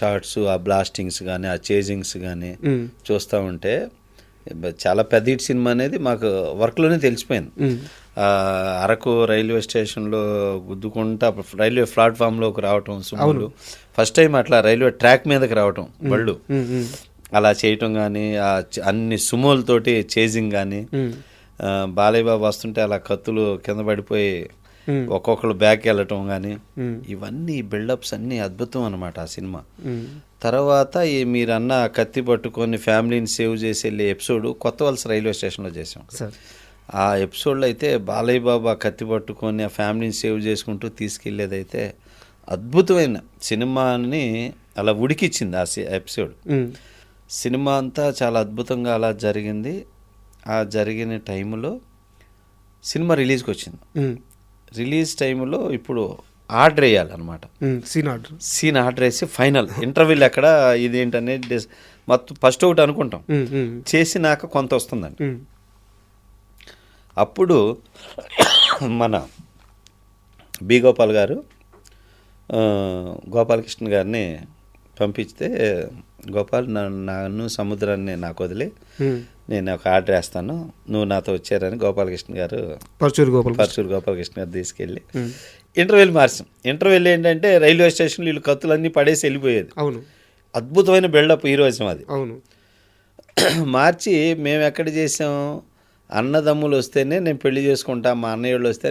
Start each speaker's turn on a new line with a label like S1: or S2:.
S1: Shorts, ఆ blastings కానీ, ఆ చేజింగ్స్ కానీ చూస్తూ ఉంటే చాలా పెద్ద హిట్ సినిమా అనేది మాకు వర్క్లోనే తెలిసిపోయింది. అరకు రైల్వే స్టేషన్లో గుద్దుకుంటా రైల్వే ప్లాట్ఫామ్లోకి రావటం, సుమోలు ఫస్ట్ టైం అట్లా రైల్వే ట్రాక్ మీదకి రావటం బళ్ళు అలా చేయటం కానీ, అన్ని సుమోలతోటి చేజింగ్ కానీ, బాలయ్య బాబు వస్తుంటే అలా కత్తులు కింద పడిపోయి ఒక్కొక్కరు బ్యాక్ వెళ్ళటం కానీ, ఇవన్నీ బిల్డప్స్ అన్నీ అద్భుతం అనమాట ఆ సినిమా. తర్వాత మీరు అన్న కత్తి పట్టుకొని ఫ్యామిలీని సేవ్ చేసి వెళ్ళే ఎపిసోడ్ కొత్త వలస రైల్వే స్టేషన్లో చేసాం. ఆ ఎపిసోడ్లో అయితే బాలయ్య బాబు ఆ కత్తి పట్టుకొని ఆ ఫ్యామిలీని సేవ్ చేసుకుంటూ తీసుకెళ్ళేదైతే అద్భుతమైన సినిమాని అలా ఉడికిచ్చింది ఆ ఎపిసోడ్. సినిమా అంతా చాలా అద్భుతంగా అలా జరిగింది. ఆ జరిగిన టైంలో సినిమా రిలీజ్కి వచ్చింది. రిలీజ్ టైంలో ఇప్పుడు ఆర్డర్ వేయాలన్నమాట. సీన్ ఆర్డర్ వేసి ఫైనల్ ఇంటర్వ్యూలు ఎక్కడ ఇదేంటనేది మొత్తం ఫస్ట్ ఒకటి అనుకుంటాం, చేసినాక కొంత వస్తుందండి. అప్పుడు మన బి గోపాల్ గారు గోపాలకృష్ణ గారిని పంపిస్తే, గోపాల్ నన్ను సముద్రాన్ని నాకు వదిలి నేను ఒక ఆర్డర్ వేస్తాను, నువ్వు నాతో వచ్చారని గోపాలకృష్ణ గారు పరచూరు గోపాలకృష్ణ గారు తీసుకెళ్ళి ఇంటర్వ్యూలు మార్చాం. ఇంటర్వ్యూలు ఏంటంటే రైల్వే స్టేషన్లో వీళ్ళు కత్తులన్నీ పడేసి వెళ్ళిపోయేది. అద్భుతమైన బిల్డప్ హీరోయిజం అది. మార్చి మేము ఎక్కడ చేసాం, అన్నదమ్ములు వస్తేనే నేను పెళ్లి చేసుకుంటా, మా అన్నయ్య వాళ్ళు వస్తే